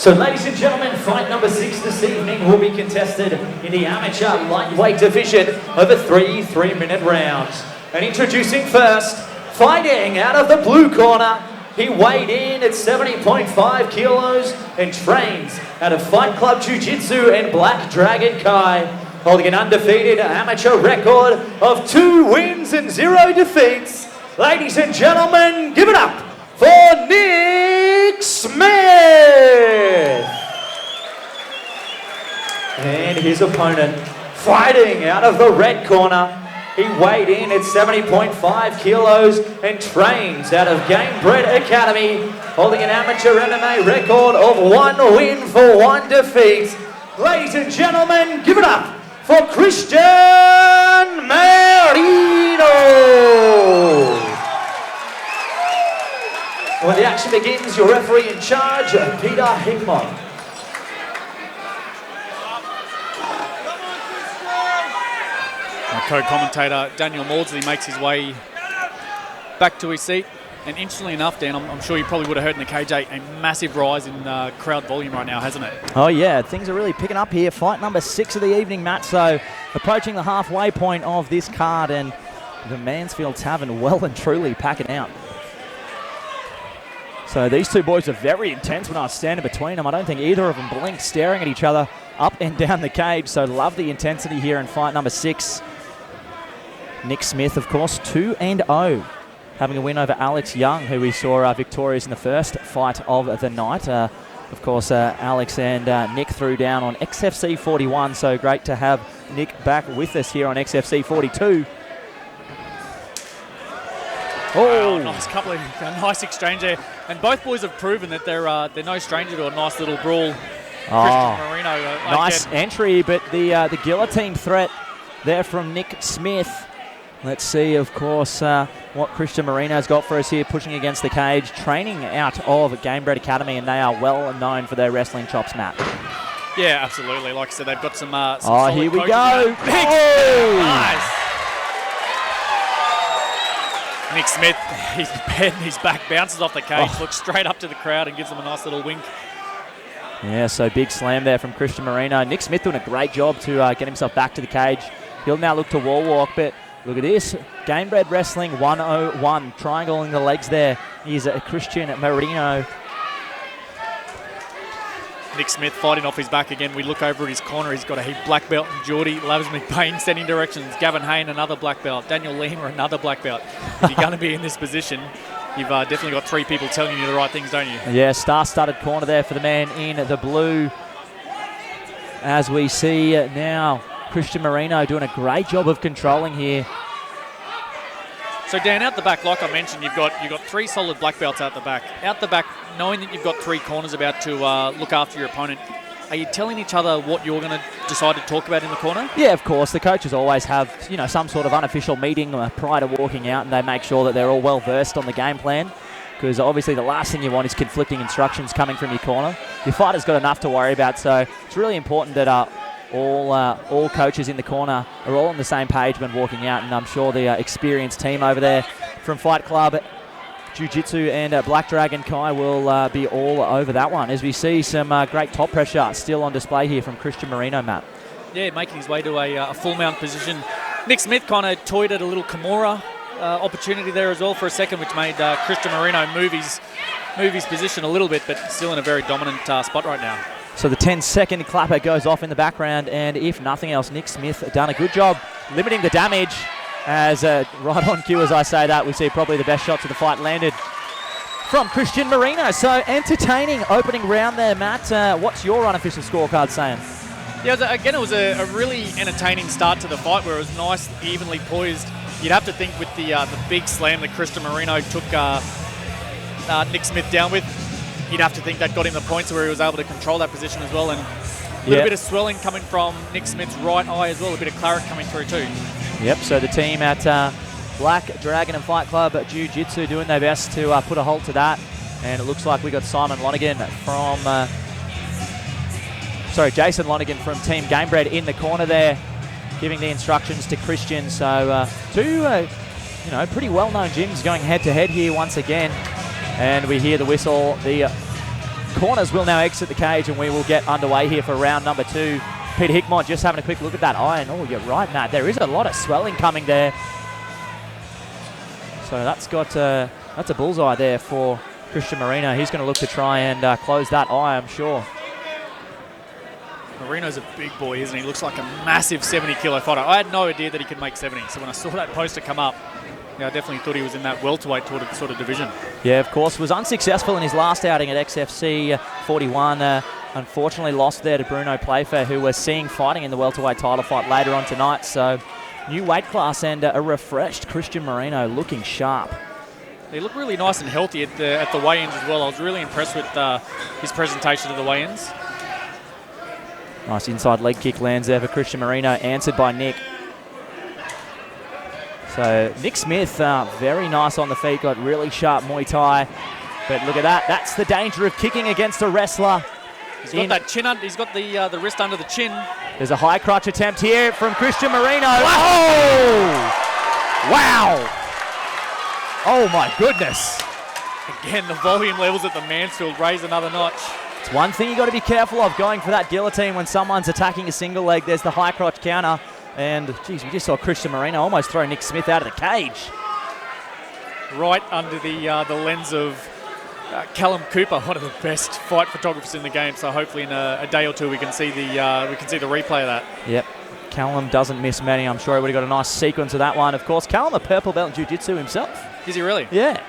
So ladies and gentlemen, fight number 6 this evening will be contested in the amateur lightweight division over 3 3-minute rounds. And introducing first, fighting out of the blue corner, he weighed in at 70.5 kilos and trains out of Fight Club Jiu-Jitsu and Black Dragon Kai, holding an undefeated amateur record of 2 wins and 0 defeats. Ladies and gentlemen, give it up for Nick Smith! And his opponent, fighting out of the red corner, he weighed in at 70.5 kilos and trains out of Gamebred Academy, holding an amateur MMA record of 1 win for 1 defeat. Ladies and gentlemen, give it up for Christian Merino! When the action begins, your referee in charge, Peter Hickmott. My co-commentator, Daniel Maudsley, makes his way back to his seat. And interestingly enough, Dan, I'm sure you probably would have heard in the KJ, a massive rise in crowd volume right now, hasn't it? Oh, yeah. Things are really picking up here. Fight number 6 of the evening, Matt. So approaching the halfway point of this card, and the Mansfield Tavern well and truly packing out. So these two boys are very intense when I was standing between them. I don't think either of them blinked, staring at each other up and down the cage. So love the intensity here in fight number 6. Nick Smith, of course, 2-0. Having a win over Alex Young, who we saw victorious in the first fight of the night. Of course, Alex and Nick threw down on XFC 41. So great to have Nick back with us here on XFC 42. Oh, nice nice exchange there, and both boys have proven that they're no stranger to a nice little brawl. Christian Merino, nice entry, but the guillotine threat there from Nick Smith. Let's see, of course, what Christian Marino's got for us here, pushing against the cage, training out of Gamebred Academy, and they are well known for their wrestling chops, Matt. Yeah, absolutely. Like I said, they've got some. Here we go. Oh, nice. Nick Smith, his head and his back bounces off the cage, looks straight up to the crowd and gives them a nice little wink. Yeah, so big slam there from Christian Merino. Nick Smith doing a great job to get himself back to the cage. He'll now look to wall walk, but look at this. Gamebred Wrestling 101. Triangling the legs there is Christian Merino. Nick Smith fighting off his back again. We look over at his corner. He's got a black belt and Geordie. Labs McBain sending directions. Gavin Hayne, another black belt. Daniel Lima, another black belt. If you're going to be in this position, you've definitely got 3 people telling you the right things, don't you? Yeah, star-studded corner there for the man in the blue. As we see now, Christian Merino doing a great job of controlling here. So Dan, out the back, like I mentioned, you've got 3 solid black belts out the back. Out the back, knowing that you've got 3 corners about to look after your opponent, are you telling each other what you're going to decide to talk about in the corner? Yeah, of course. The coaches always have, some sort of unofficial meeting prior to walking out, and they make sure that they're all well versed on the game plan. Because obviously the last thing you want is conflicting instructions coming from your corner. Your fighter's got enough to worry about, so it's really important that all coaches in the corner are all on the same page when walking out, and I'm sure the experienced team over there from Fight Club Jiu-Jitsu and Black Dragon Kai will be all over that one, as we see some great top pressure still on display here from Christian Merino, Matt. Yeah, making his way to a full mount position. Nick Smith kind of toyed at a little Kimura opportunity there as well for a second, which made Christian Merino move his position a little bit, but still in a very dominant spot right now. So the 10-second clapper goes off in the background, and if nothing else, Nick Smith done a good job limiting the damage. As right on cue as I say that, we see probably the best shots of the fight landed from Christian Merino. So entertaining opening round there, Matt. What's your unofficial scorecard saying? Yeah, it was a really entertaining start to the fight where it was nice, evenly poised. You'd have to think with the big slam that Christian Merino took Nick Smith down with, you'd have to think that got him the points where he was able to control that position as well. And a little bit of swelling coming from Nick Smith's right eye as well, a bit of claret coming through too. Yep, so the team at Black Dragon and Fight Club Jiu-Jitsu doing their best to put a halt to that. And it looks like we got Jason Lonigan from Team Gamebred in the corner there, giving the instructions to Christian. So two pretty well-known gyms going head-to-head here once again. And we hear the whistle, the corners will now exit the cage, and we will get underway here for round number 2. Peter Hickmont just having a quick look at that iron. Oh, you're right, Matt. There is a lot of swelling coming there. So that's a bullseye there for Christian Merino. He's going to look to try and close that eye, I'm sure. Merino's a big boy, isn't he? Looks like a massive 70-kilo fighter. I had no idea that he could make 70. So when I saw that poster come up, I definitely thought he was in that welterweight sort of division. Yeah, of course. Was unsuccessful in his last outing at XFC 41. Unfortunately lost there to Bruno Playfair, who we're seeing fighting in the welterweight title fight later on tonight. So new weight class and a refreshed Christian Merino looking sharp. He looked really nice and healthy at the weigh-ins as well. I was really impressed with his presentation at the weigh-ins. Nice inside leg kick lands there for Christian Merino, answered by Nick. So Nick Smith, very nice on the feet, got really sharp Muay Thai. But look at that, that's the danger of kicking against a wrestler. He's got that chin he's got the wrist under the chin. There's a high crotch attempt here from Christian Merino. Oh! Wow! Oh my goodness. Again, the volume levels at the Mansfield raise another notch. It's one thing you got to be careful of, going for that guillotine when someone's attacking a single leg. There's the high crotch counter. And, geez, we just saw Christian Merino almost throw Nick Smith out of the cage. Right under the lens of Callum Cooper, one of the best fight photographers in the game. So hopefully in a day or two we can see the replay of that. Yep. Callum doesn't miss many. I'm sure he would have got a nice sequence of that one. Of course, Callum, a purple belt in jiu-jitsu himself. Is he really? Yeah.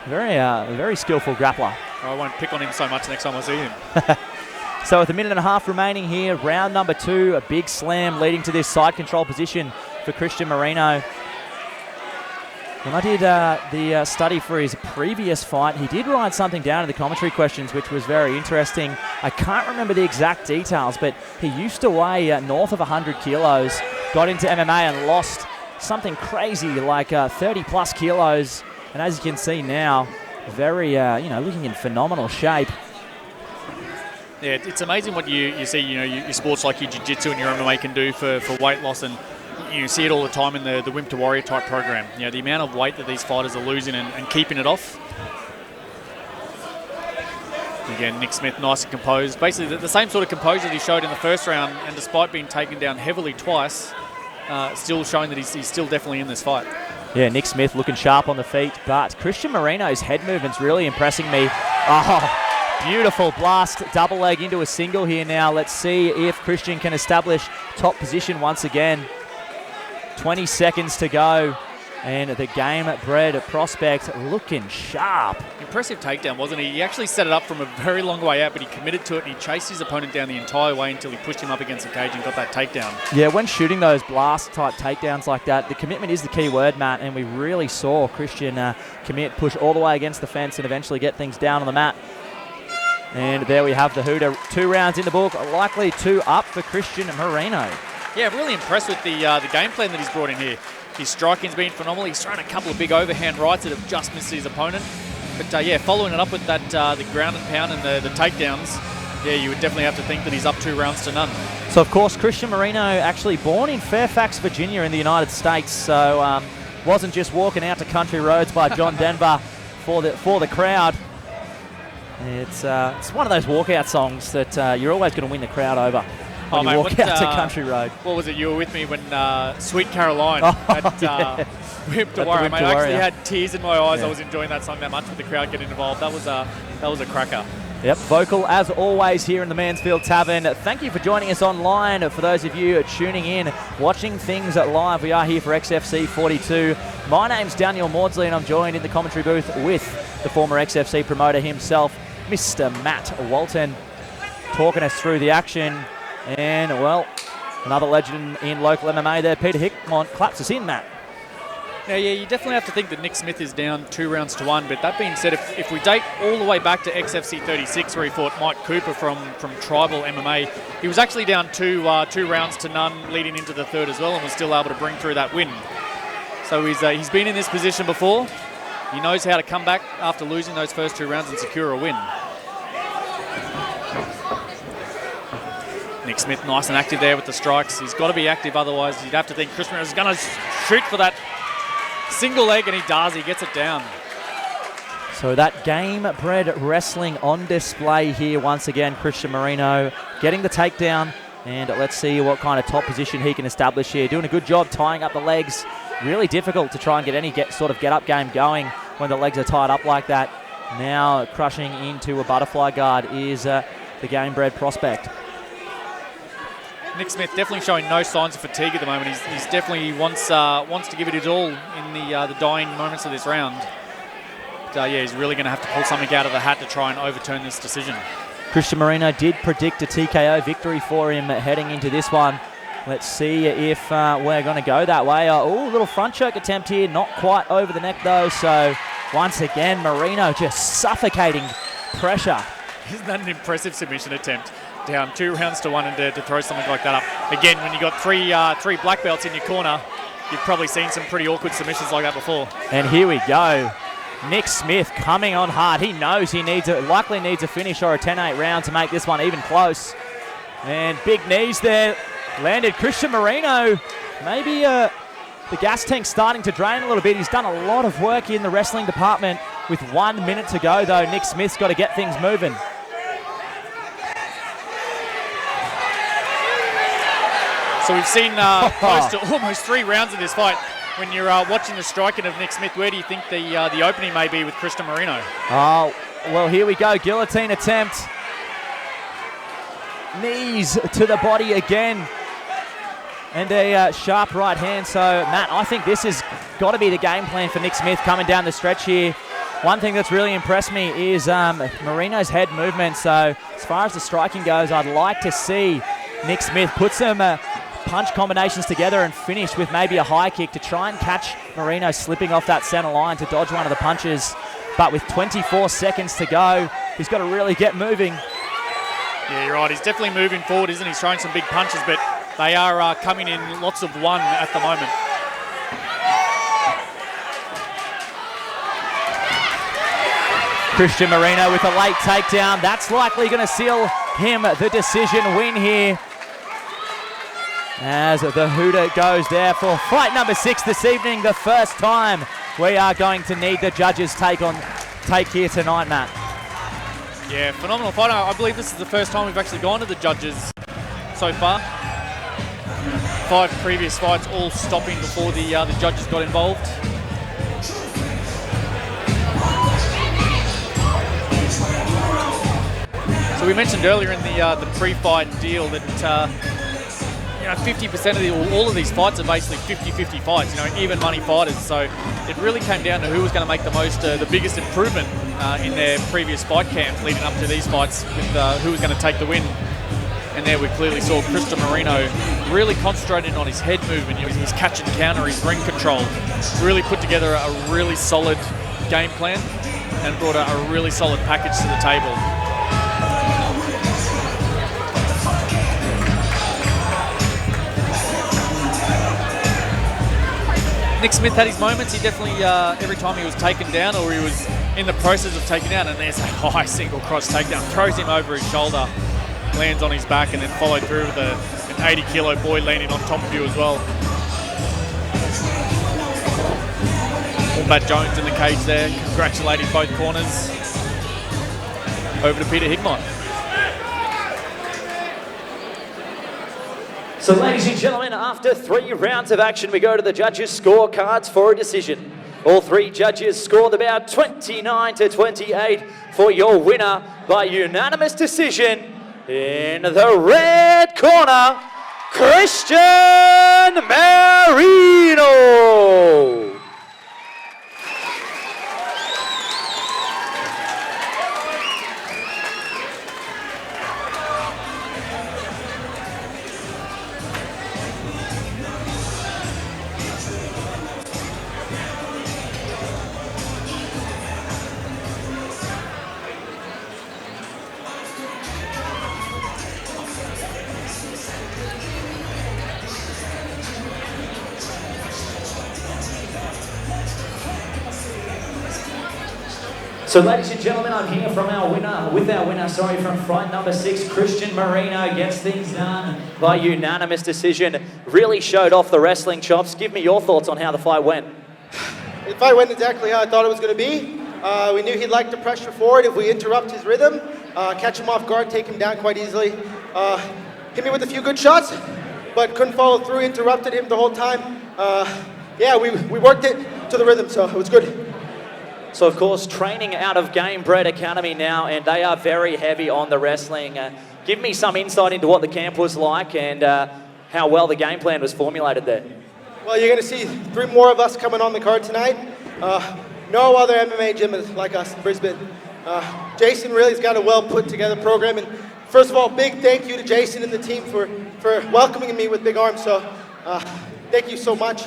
Very skillful grappler. I won't pick on him so much next time I see him. So with a minute and a half remaining here, round number 2, a big slam leading to this side control position for Christian Merino. When I did the study for his previous fight, he did write something down in the commentary questions, which was very interesting. I can't remember the exact details, but he used to weigh north of 100 kilos, got into MMA and lost something crazy like 30-plus kilos. And as you can see now, very, looking in phenomenal shape. Yeah, it's amazing what you see, your sports like your jiu-jitsu and your MMA can do for weight loss, and you see it all the time in the Wimp to Warrior type program. The amount of weight that these fighters are losing and keeping it off. Again, Nick Smith nice and composed. Basically the same sort of composure that he showed in the first round, and despite being taken down heavily twice, still showing that he's still definitely in this fight. Yeah, Nick Smith looking sharp on the feet, but Christian Merino's head movement's really impressing me. Oh, beautiful blast, double leg into a single here now. Let's see if Christian can establish top position once again. 20 seconds to go, and the game-bred prospect looking sharp. Impressive takedown, wasn't he? He actually set it up from a very long way out, but he committed to it, and he chased his opponent down the entire way until he pushed him up against the cage and got that takedown. Yeah, when shooting those blast-type takedowns like that, the commitment is the key word, Matt, and we really saw Christian commit, push all the way against the fence, and eventually get things down on the mat. And there we have the hooter. 2 rounds in the book, likely 2 up for Christian Merino. Yeah, really impressed with the game plan that he's brought in here. His striking's been phenomenal. He's thrown a couple of big overhand rights that have just missed his opponent. But following it up with that the ground and pound and the takedowns, you would definitely have to think that he's up 2 rounds to none. So, of course, Christian Merino actually born in Fairfax, Virginia in the United States. So wasn't just walking out to country roads by John Denver for the crowd. It's one of those walkout songs that you're always going to win the crowd over. When you walk out to Country Road. What was it? You were with me when Sweet Caroline at Wimp to Warrior. I actually had tears in my eyes. Yeah. I was enjoying that song that much with the crowd getting involved. That was a cracker. Yep, vocal as always here in the Mansfield Tavern. Thank you for joining us online. For those of you tuning in, watching things live, we are here for XFC 42. My name's Daniel Maudsley, and I'm joined in the commentary booth with the former XFC promoter himself, Mr. Matt Walton, talking us through the action. And, well, another legend in local MMA there, Peter Hickmont, claps us in, Matt. Now, you definitely have to think that Nick Smith is down 2 rounds to 1, but that being said, if we date all the way back to XFC 36 where he fought Mike Cooper from Tribal MMA, he was actually down 2 rounds to none leading into the third as well, and was still able to bring through that win. So he's been in this position before. He knows how to come back after losing those first 2 rounds and secure a win. Nick Smith nice and active there with the strikes. He's got to be active, otherwise you'd have to think Chris Merino is going to shoot for that single leg, and he does. He gets it down. So that game-bred wrestling on display here once again. Christian Merino getting the takedown, and let's see what kind of top position he can establish here. Doing a good job tying up the legs. Really difficult to try and get any sort of get-up game going when the legs are tied up like that. Now crushing into a butterfly guard is the game-bred prospect. Nick Smith definitely showing no signs of fatigue at the moment. He's definitely wants to give it his all in the dying moments of this round. But, yeah, he's really going to have to pull something out of the hat to try and overturn this decision. Christian Merino did predict a TKO victory for him heading into this one. Let's see if we're going to go that way. Oh, little front choke attempt here. Not quite over the neck, though. So, once again, Merino just suffocating pressure. Isn't that an impressive submission attempt? Down 2 rounds to 1 and to throw something like that up. Again, when you've got three black belts in your corner, you've probably seen some pretty awkward submissions like that before. And here we go. Nick Smith coming on hard. He knows he likely needs a finish or a 10-8 round to make this one even close. And big knees there. Landed Christian Merino. Maybe the gas tank's starting to drain a little bit. He's done a lot of work in the wrestling department. With 1 minute to go, though, Nick Smith's got to get things moving. So we've seen close to almost 3 rounds of this fight. When you're watching the striking of Nick Smith, where do you think the opening may be with Christian Merino? Oh, well, here we go. Guillotine attempt. Knees to the body again. And a sharp right hand. So, Matt, I think this has got to be the game plan for Nick Smith coming down the stretch here. One thing that's really impressed me is Merino's head movement. So, as far as the striking goes, I'd like to see Nick Smith put some punch combinations together and finish with maybe a high kick to try and catch Merino slipping off that center line to dodge one of the punches. But with 24 seconds to go, he's got to really get moving. Yeah, you're right. He's definitely moving forward, isn't he? He's throwing some big punches, but they are coming in lots of one at the moment. Christian Merino with a late takedown. That's likely going to seal him the decision win here. As the hooter goes there for fight number 6 this evening, the first time we are going to need the judges' take here tonight, Matt. Yeah, phenomenal fight. I believe this is the first time we've actually gone to the judges so far. 5 previous fights all stopping before the judges got involved. So we mentioned earlier in the pre-fight deal that 50% of all of these fights are basically 50-50 fights, even money fighters. So it really came down to who was going to make the biggest improvement in their previous fight camp leading up to these fights, with who was going to take the win. And there we clearly saw Christian Merino really concentrating on his head movement, his catch and counter, his ring control. Really put together a really solid game plan and brought a really solid package to the table. Nick Smith had his moments. He definitely, every time he was taken down or he was in the process of taking down, and there's a high single cross takedown, throws him over his shoulder, lands on his back, and then followed through with an 80-kilo boy landing on top of you as well. Matt Jones in the cage there, congratulating both corners. Over to Peter Higmont. So, ladies and gentlemen, after 3 rounds of action, we go to the judges' scorecards for a decision. All 3 judges scored about 29-28 for your winner by unanimous decision. In the red corner, Christian Merino. So, ladies and gentlemen, I'm here from from fight number 6, Christian Merino gets things done by unanimous decision. Really showed off the wrestling chops. Give me your thoughts on how the fight went. The fight went exactly how I thought it was going to be. We knew he'd like to pressure forward if we interrupt his rhythm, catch him off guard, take him down quite easily. Hit me with a few good shots, but couldn't follow through, interrupted him the whole time. Yeah, we worked it to the rhythm, so it was good. So, of course, training out of Game Bred Academy now, and they are very heavy on the wrestling. Give me some insight into what the camp was like and how well the game plan was formulated there. Well, you're going to see 3 more of us coming on the card tonight. No other MMA gym is like us in Brisbane. Jason really has got a well put together program. And first of all, big thank you to Jason and the team for welcoming me with big arms. So thank you so much.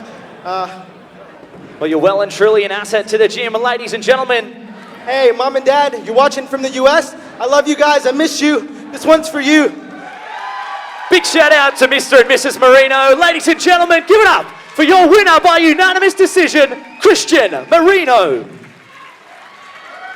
Well, you're well and truly an asset to the gym. And ladies and gentlemen, hey, Mom and Dad, you're watching from the US. I love you guys. I miss you. This one's for you. big shout out to Mr. and Mrs. Merino. Ladies and gentlemen, give it up for your winner by unanimous decision, Christian Merino.